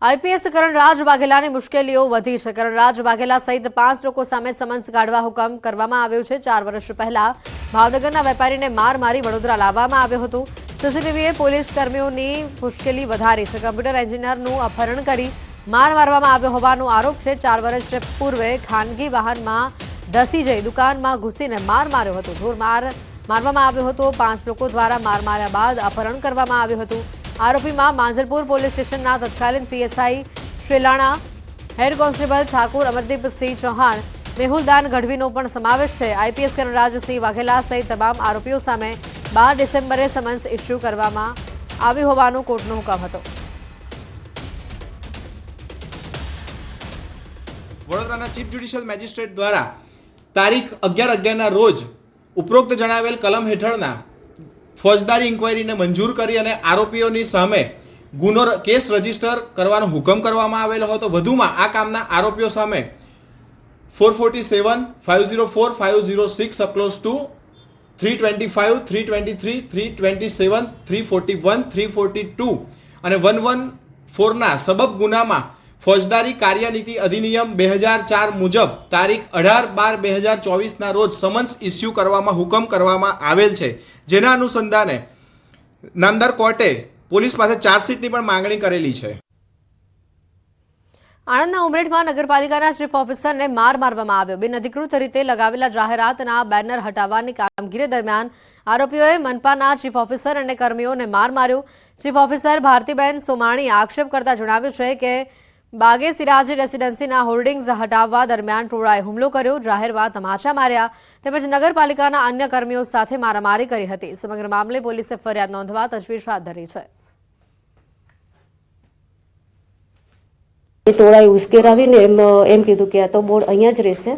IPS Karanraj વાઘેલાની મુશ્કેલીઓ વધી છે। કરણરાજ વાઘેલા સહિત 5 લોકો સામે સમન્સ કાઢવા હુકમ કરવામાં આવ્યો છે। 4 વર્ષ પહેલા ભાવનગરના વેપારીને માર મારી વડોદરા લાવવામાં આવ્યો હતો। સીસીટીવીએ પોલીસ કર્મીઓની મુશ્કેલી વધારી છે। કમ્પ્યુટર એન્જિનિયરનું અપહરણ કરી માર મારવામાં આવ્યો હોવાનો આરોપ છે। 4 વર્ષ પૂર્વે ખાનગી વાહનમાં ધસી જઈ દુકાનમાં ઘૂસીને માર માર્યો હતો। ઢોર મારવામાં આવ્યો હતો। 5 લોકો દ્વારા માર માર્યા બાદ અપહરણ કરવામાં આવ્યું હતું। આરોપીમાં માંજલપુર પોલીસ સ્ટેશનના તત્કાલીન PSI Shrilana, head constable Thakur Amardeepsinh Chauhan, Mehuldan ગઢવીનો પણ સમાવેશ છે। આઈપીએસ કરણરાજસિંહ વાઘેલા સહિત તમામ આરોપીઓ સામે 12 ડિસેમ્બરે સમન્સ ઇસ્યુ કરવામાં આવ્યું હોવાનો કોર્ટનો હુકમ હતો। વડોદરાના ચીફ જ્યુડિશિયલ મેજિસ્ટ્રેટ દ્વારા તારીખ 11/11ના રોજ ઉપરોક્ત જણાવેલ કલમ હેઠળના ફોજદારી ઇન્ક્વાયરીને મંજૂર કરી અને આરોપીઓની સામે કેસ રજીસ્ટર કરવાનો હુકમ કરવામાં આવેલો હતો। વધુમાં આ કામના આરોપીઓ સામે 447, 504, 506 અપક્લોઝ 2, 325, 323, 327, 341, 342 અને 114ના સબબ ગુનામાં ફોજદારી કાર્યનીતિ અધિનિયમ 2004 મુજબ તારીખ 18/12/2024ના રોજ સમન્સ ઇસ્યુ કરવામાં હુકમ કરવામાં આવેલ છે। જેના અનુસંધાને નામદાર કોર્ટે પોલીસ પાસે ચાર્જશીટની પણ માંગણી કરેલી છે। આણંદના ઉમરેઠમાં નગરપાલિકાના ચીફ ઓફિસરને માર મારવામાં આવ્યો। બિનઅધિકૃત રીતે લગાવેલા જાહેરાતના બેનર હટાવવાની કામગીરી દરમિયાન આરોપીઓએ મનપાના ચીફ ઓફિસર અને કર્મીઓને માર માર્યો। ચીફ ઓફિસર ભારતીબેન સોમાણીએ આક્ષેપ કરતા જણાવ્યું છે કે બાગે સિરાજી રેસિડેન્સીના હોર્ડિંગ્સ હટાવવા દરમિયાન ટોળાએ હુમલો કર્યો, જાહેરમાં તમાચા માર્યા તેમજ નગરપાલિકાના અન્ય કર્મીઓ સાથે મારામારી કરી હતી। સમગ્ર મામલે પોલીસે ફરિયાદ નોંધવા તજવીજ હાથ ધરી છે। ટોળાએ ઉશ્કેરાવીને એમ કીધું કે આ તો બોર્ડ અહીંયા જ રહેશે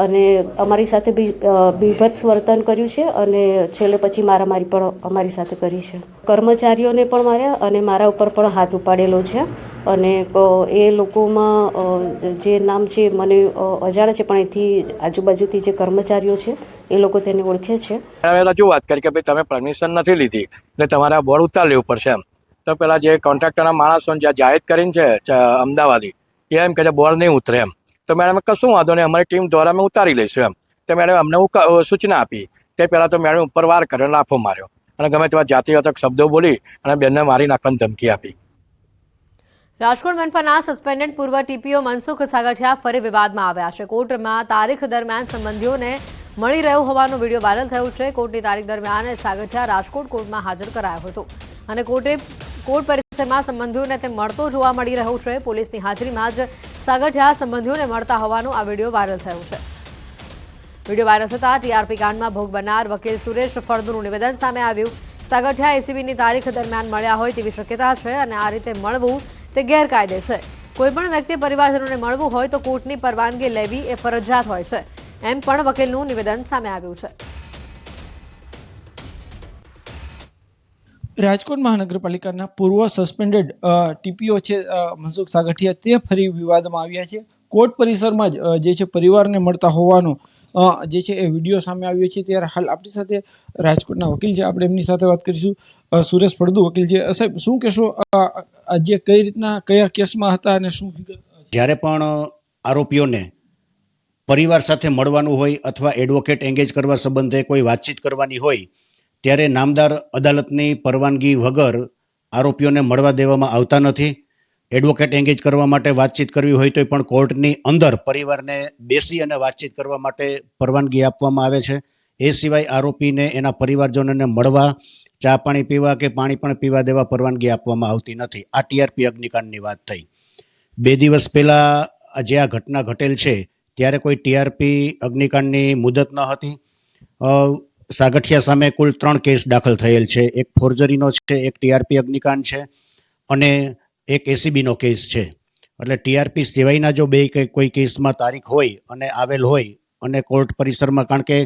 અને અમારી સાથે બીભત્સ વર્તન કર્યું છે અને છેલ્લે પછી મારામારી પણ અમારી સાથે કરી છે। કર્મચારીઓને પણ માર્યા અને મારા ઉપર પણ હાથ ઉપાડેલો છે અને એ લોકોમાં જે નામ છે મને અજાણ છે, પણ અહીંથી આજુબાજુથી જે કર્મચારીઓ છે એ લોકો તેને ઓળખે છે। રજૂઆત કરી કે ભાઈ તમે પરમિશન નથી લીધી એટલે તમારે આ બોર્ડ ઉતાર લેવું પડશે એમ। તો પેલા જે કોન્ટ્રાક્ટરના માણસો જ્યાં જાહેર કરીને છે અમદાવાદી એ એમ કે બોર્ડ નહીં ઉતરે એમ। તો મેડમ કશું વાંધો નહીં, અમારી ટીમ દ્વારા અમે ઉતારી લઈશું એમ। તો મેડમ અમને સૂચના આપી તે પહેલાં તો મેડમ ઉપર વાર કર્યો, લાફો માર્યો અને ગમે તેવા જાતિવાચક શબ્દો બોલી અને બેનને મારી નાખવાની ધમકી આપી। રાજકોટ મનપાના સસ્પેન્ડેડ પૂર્વ ટીપીઓ મનસુખ સાગઠિયા ફરી વિવાદમાં આવ્યા છે। કોર્ટમાં તારીખ દરમિયાન સંબંધીઓને મળી રહ્યો હોવાનો વિડીયો વાયરલ થયો છે। કોર્ટની તારીખ દરમિયાન સાગઠિયા રાજકોટ કોર્ટમાં હાજર કરાયો હતો અને કોર્ટ પરિસરમાં સંબંધીઓને તે મળતો જોવા મળી રહ્યો છે। પોલીસની હાજરીમાં જ સાગઠિયા સંબંધીઓને મળતા હોવાનો આ વિડીયો વાયરલ થયો છે। વિડીયો વાયરલ થતા ટીઆરપી કાંડમાં ભોગ બનનાર વકીલ સુરેશ ફળદુનું નિવેદન સામે આવ્યું। સાગઠિયા એસીબીની તારીખ દરમિયાન મળ્યા હોય તેવી શક્યતા છે અને આ રીતે મળવું તે ગેરકાયદે છે। કોઈપણ વ્યક્તિ પરિવારજનોને મળવું હોય તો કોર્ટની પરવાનગી લેવી એ ફરજિયાત હોય છે, એમ પણ વકીલનું નિવેદન સામે આવ્યું છે। રાજકોટ મહાનગરપાલિકાના પૂર્વ સસ્પેન્ડેડ ટીપીઓ છે મનસુખ સાગઠિયા તે ફરી વિવાદમાં આવ્યા છે। કોર્ટ પરિસરમાં જ જે છે પરિવારને મળતા હોવાનો જે છે એ વિડીયો સામે આવ્યો છે। ત્યારે હાલ આપણી સાથે રાજકોટના વકીલ છે, આપણે એમની સાથે વાત કરીશું। સુરેશ ફળદુ વકીલ છે, સાહેબ શું કહેશો, આજે કઈ રીતના કયા કેસમાં હતા અને શું વિગત? જ્યારે પણ આરોપીઓને પરિવાર સાથે મળવાનું હોય અથવા એડવોકેટ એંગેજ કરવા સંબંધે કોઈ વાતચીત કરવાની હોય ત્યારે નામદાર અદાલતની પરવાનગી વગર આરોપીઓને મળવા દેવામાં આવતા નથી। એડવોકેટ એંગેજ કરવા માટે વાતચીત કરવી હોય તો પણ કોર્ટની અંદર પરિવારને બેસી અને વાતચીત કરવા માટે પરવાનગી આપવામાં આવે છે। એ સિવાય આરોપીને એના પરિવારજનોને મળવા, ચા પાણી પીવા કે પાણી પણ પીવા દેવા પરવાનગી આપવામાં આવતી નથી। આ ટીઆરપી અગ્નિકાંડની વાત થઈ। 2 દિવસ પહેલાં જે આ ઘટના ઘટેલ છે ત્યારે કોઈ ટીઆરપી અગ્નિકાંડની મુદત ન હતી। સાગઠિયા સામે કુલ 3 કેસ દાખલ થયેલ છે। એક ફોર્જરીનો છે, એક ટીઆરપી અગ્નિકાંડ છે અને એક એસીબીનો કેસ છે। એટલે ટીઆરપી સિવાયના જો કોઈ કેસમાં તારીખ હોય અને આવેલ હોય અને કોર્ટ પરિસરમાં, કારણ કે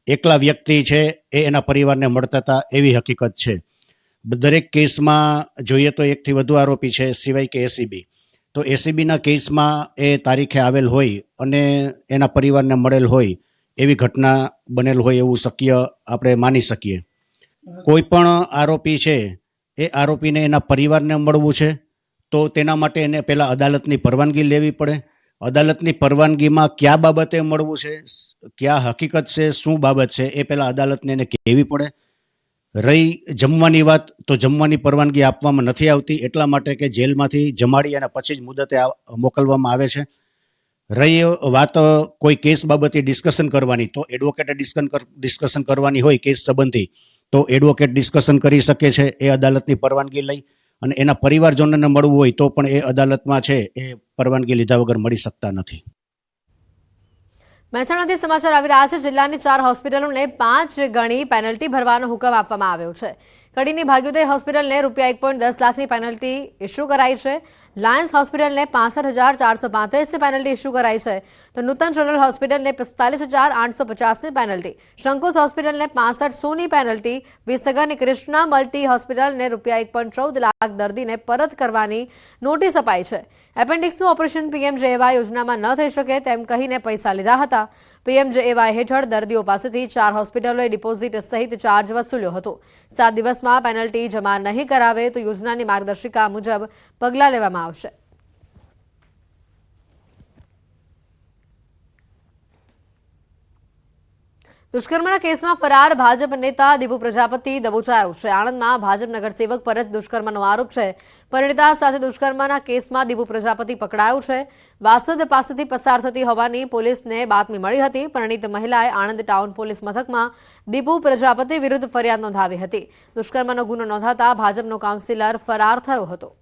એકલા વ્યક્તિ છે એ એના પરિવારને મળતા હતા એવી હકીકત છે। દરેક કેસમાં જોઈએ તો 1થી વધુ આરોપી છે સિવાય કે એસીબી, તો એસીબીના કેસમાં એ તારીખે આવેલ હોય અને એના પરિવારને મળેલ હોય એવી ઘટના બનેલ હોય એવું શક્ય આપણે માની શકીએ। કોઈ પણ આરોપી છે એ આરોપીને એના પરિવારને મળવું છે તો તેના માટે એને પહેલાં અદાલતની પરવાનગી લેવી પડે. અદાલતની પરવાનગીમાં કયા બાબતે મળવું છે, કયા હકીકત છે, શું બાબત છે, એ પહેલાં અદાલતને એને કહેવી પડે. રહી જમવાની વાત, તો જમવાની પરવાનગી આપવામાં નથી આવતી, એટલા માટે કે જેલમાંથી જમાડી અને પછી જ મુદતે મોકલવામાં આવે છે. રહી વાત કોઈ કેસ બાબતે ડિસ્કશન કરવાની, તો એડવોકેટે ડિસ્કશન કરવાની હોય કેસ સંબંધી, તો એડવોકેટ ડિસ્કશન કરી શકે છે એ અદાલતની પરવાનગી લઈ. અને એના પરિવારજનોને મળવું હોય તો પણ એ અદાલતમાં છે એ પરવાનગી લીધા વગર મળી શકતા નથી. મહેસાણાથી સમાચાર આવી રહ્યા છે. જિલ્લાની 4 હોસ્પિટલોને 5 ગણી પેનલ્ટી ભરવાનો હુકમ આપવામાં આવ્યો છે. કડીની ભાગ્યોદય હોસ્પિટલને ₹1.10 લાખની પેનલ્ટી ઇસ્યુ કરાઈ છે. લાયન્સ હોસ્પિટલને 65,435ની પેનલ્ટી ઇસ્યુ કરાઈ છે, તો નૂતન જનરલ હોસ્પિટલને 45,850ની પેનલ્ટી, શંકુસ હોસ્પિટલને 65,100ની પેનલ્ટી, વિસનગરની કૃષ્ણા મલ્ટી હોસ્પિટલને ₹1.14 લાખ દર્દીને પરત કરવાની નોટિસ અપાઈ છે. એપેન્ડિક્સનું ઓપરેશન PMJAY યોજનામાં ન થઈ શકે તેમ કહીને પૈસા લીધા હતા. PMJAY હેઠળ દર્દીઓ પાસેથી 4 હોસ્પિટલોએ ડિપોઝિટ સહિત ચાર્જ વસૂલ્યો હતો. 7 દિવસમાં પેનલ્ટી જમા નહીં કરાવે તો યોજનાની માર્ગદર્શિકા મુજબ પગલાં લેવામાં આવશે. દુષ્કર્મના કેસમાં ફરાર ભાજપ નેતા દીપુ પ્રજાપતિ દબોચાયો છે. આણંદમાં ભાજપ નગરસેવક પર જ દુષ્કર્મનો આરોપ છે. પરિણીતા સાથે દુષ્કર્મના કેસમાં દીપુ પ્રજાપતિ પકડાયો છે. વાસદ પાસેથી પસાર થતી હોવાની પોલીસને બાતમી મળી હતી. પરિણીત મહિલાએ આણંદ ટાઉન પોલીસ મથકમાં દીપુ પ્રજાપતિ વિરુદ્ધ ફરિયાદ નોંધાવી હતી. દુષ્કર્મનો ગુનો નોંધાતા ભાજપનો કાઉન્સિલર ફરાર થયો હતો.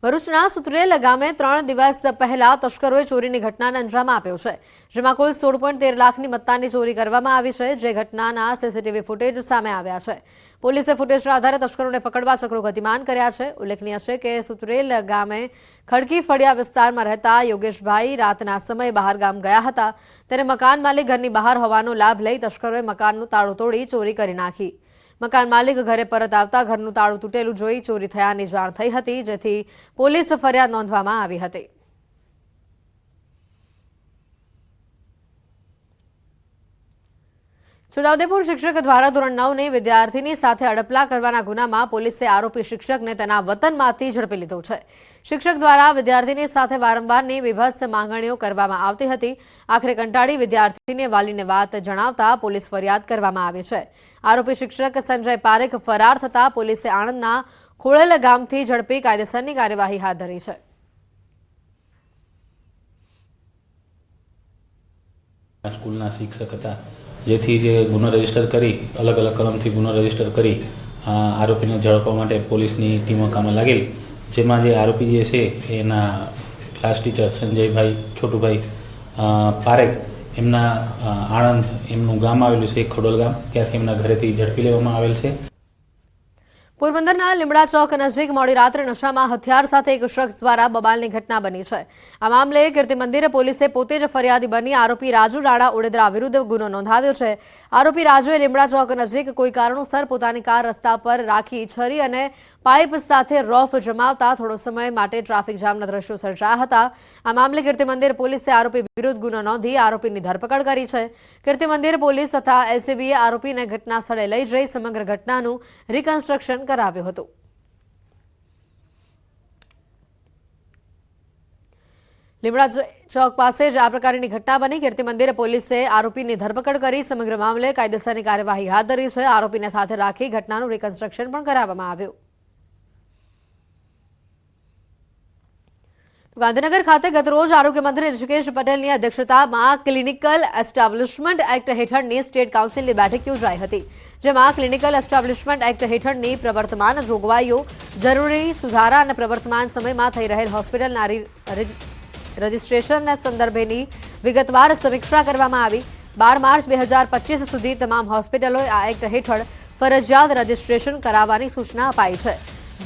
ભરૂચના સુતરેલ ગામે 3 દિવસ પહેલા તસ્કરોએ ચોરીની ઘટનાને અંજામ આપ્યો છે, જેમાં કુલ 16.13 લાખની મત્તાની ચોરી કરવામાં આવી છે, જે ઘટનાના CCTV ફૂટેજ સામે આવ્યા છે. પોલીસે ફૂટેજના આધારે તસ્કરોને પકડવા ચક્રો ગતિમાન કર્યા છે. ઉલ્લેખનીય છે કે સુતરેલ ગામે ખડકી ફળિયા વિસ્તારમાં રહેતા યોગેશભાઈ રાતના સમયે બહાર ગામ ગયા હતા. ત્યારે મકાન માલિક ઘરની બહાર હોવાનો લાભ લઈ તસ્કરોએ મકાનનું તાળું તોડી ચોરી કરી નાખી. મકાન માલિક ઘરે પરત આવતા ઘરનું તાળું તૂટેલું જોઈ ચોરી થયાની જાણ થઈ હતી, જેથી પોલીસ ફરિયાદ નોંધવામાં આવી હતી. છોટાઉદેપુર શિક્ષક દ્વારા ધોરણ 9ની વિદ્યાર્થીની સાથે અડપલા કરવાના ગુનામાં પોલીસે આરોપી શિક્ષકને તેના વતનમાંથી ઝડપી લીધો છે. શિક્ષક દ્વારા વિદ્યાર્થીની સાથે વારંવારની વિભત્સ માંગણીઓ કરવામાં આવતી હતી. આખરે કંટાળી વિદ્યાર્થીને વાલીને વાત જણાવતા પોલીસ ફરિયાદ કરવામાં આવી છે. આરોપી શિક્ષક સંજય પારેખ ફરાર થતા પોલીસે આણંદના ખોળેલ ગામથી ઝડપી કાયદેસરની કાર્યવાહી હાથ ધરી છે. સ્કૂલના શિક્ષક હતા, જેથી જે ગુનો રજીસ્ટર કરી અલગ અલગ કલમથી ગુનો રજીસ્ટર કરી આરોપીને ઝડપવા માટે પોલીસની ટીમો કામે લાગેલી, જેમાં જે આરોપી જે છે એના ક્લાસ ટીચર સંજયભાઈ છોટુભાઈ પારેખ, એમના આણંદ એમનું ગામ આવેલું છે ખડોલ ગામ, ત્યાંથી એમના ઘરેથી ઝડપી લેવામાં આવેલ છે. પોરબંદરના લીમડા ચોક નજીક મોડી રાત્રે નશામાં હથિયાર સાથે એક શખ્સ દ્વારા બબાલની ઘટના બની છે. આ મામલે કીર્તિ મંદિર પોલીસે પોતે જ ફરિયાદી બની આરોપી રાજુ રાણા ઉડેદરા વિરુદ્ધ ગુનો નોંધાવ્યો છે. આરોપી રાજુએ લીમડા ચોક નજીક કોઈ કારણોસર પોતાની કાર રસ્તા પર રાખી છરી અને પાઇપ સાથે રોફ જમાવતા થોડો સમય માટે ટ્રાફિક જામના દ્રશ્યો સર્જાયા હતા. આ મામલે કીર્તિ મંદિર પોલીસે આરોપી વિરુદ્ધ ગુનો નોંધી આરોપીની ધરપકડ કરી છે. કીર્તિ મંદિર પોલીસ તથા LCBએ આરોપીને ઘટના સ્થળે લઈ જઈ સમગ્ર ઘટનાનું રિકન્સ્ટ્રક્શન કરાવ્યું હતું. લીમડા ચોક પાસે જ આ પ્રકારની ઘટના બની. કીર્તિ મંદિર પોલીસે આરોપીની ધરપકડ કરી સમગ્ર મામલે કાયદેસરની કાર્યવાહી હાથ ધરી છે. આરોપીને સાથે રાખી ઘટનાનું રિકન્સ્ટ્રક્શન પણ કરાવવામાં આવ્યું. ગાંધીનગર ખાતે ગતરોજ આરોગ્ય મંત્રી ઋષિકેશ પટેલની અધ્યક્ષતામાં ક્લિનિકલ એસ્ટાબ્લિશમેન્ટ એક્ટ હેઠળની સ્ટેટ કાઉન્સિલની બેઠક યોજાઈ હતી, જેમાં ક્લિનિકલ એસ્ટાબ્લિશમેન્ટ એક્ટ હેઠળની પ્રવર્તમાન જોગવાઈઓ, જરૂરી સુધારા અને પ્રવર્તમાન સમયમાં થઈ રહેલ હોસ્પિટલના રજિસ્ટ્રેશન સંદર્ભેની વિગતવાર સમીક્ષા કરવામાં આવી. 12 માર્ચ 2025 સુધી તમામ હોસ્પિટલોએ આ એક્ટ હેઠળ ફરજિયાત રજિસ્ટ્રેશન કરાવવાની સૂચના અપાઈ છે.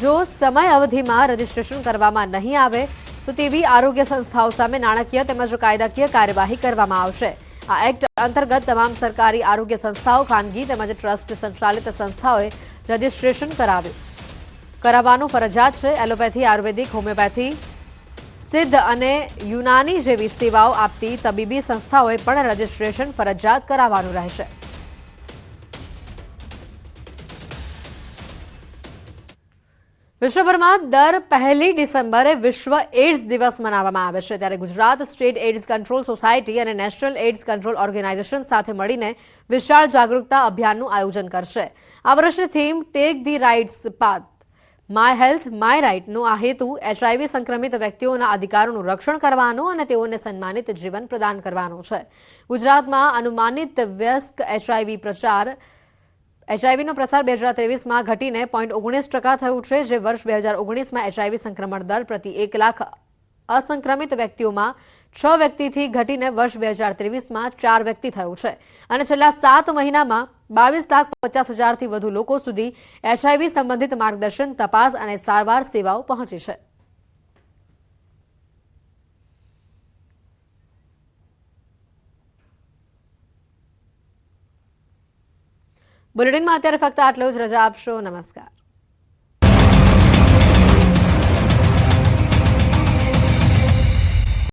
જો સમય અવધિમાં રજિસ્ટ્રેશન કરવામાં નહીં આવે તો તેવી આરોગ્ય સંસ્થાઓ સામે નાણાકીય તેમજ કાયદાકીય કાર્યવાહી કરવામાં આવશે. આ એક્ટ અંતર્ગત તમામ સરકારી આરોગ્ય સંસ્થાઓ, ખાનગી તેમજ ટ્રસ્ટ સંચાલિત સંસ્થાઓએ રજિસ્ટ્રેશન કરાવવાનું ફરજિયાત છે. એલોપેથી, આયુર્વેદિક, હોમિયોપેથી, સિદ્ધ અને યુનાની જેવી સેવાઓ આપતી તબીબી સંસ્થાઓએ પણ રજિસ્ટ્રેશન ફરજિયાત કરાવવાનું રહેશે. વિશ્વભરમાં દર 1 ડિસેમ્બરે વિશ્વ એડ્સ દિવસ મનાવવામાં આવે છે ત્યારે Gujarat state AIDS control society અને નેશનલ એડ્સ કંટ્રોલ ઓર્ગેનાઇઝેશન સાથે મળીને વિશાળ જાગૃતતા અભિયાનનું આયોજન કરશે આ વર્ષની theme take the rights path my health my રાઇટનો આ હેતુ એચઆઈવી સંક્રમિત વ્યક્તિઓના અધિકારોનું રક્ષણ કરવાનો અને તેઓને સન્માનિત જીવન પ્રદાન કરવાનો છે ગુજરાતમાં અનુમાનિત વયસ્ક એચઆઈવીનો પ્રસાર 2023માં ઘટીને 0.19% થયું છે જે વર્ષ 2019માં એચઆઈવી સંક્રમણ દર પ્રતિ 1 લાખ અસંક્રમિત વ્યક્તિઓમાં 6 વ્યક્તિથી ઘટીને વર્ષ 2023માં 4 વ્યક્તિ થયું છે અને છેલ્લા 7 મહિનામાં 22,50,000થી વધુ લોકો સુધી એચઆઈવી સંબંધિત માર્ગદર્શન તપાસ અને સારવાર સેવાઓ પહોંચી છે બુલેટિનમાં અત્યારે ફક્ત આટલું જ રજા આપશો નમસ્કાર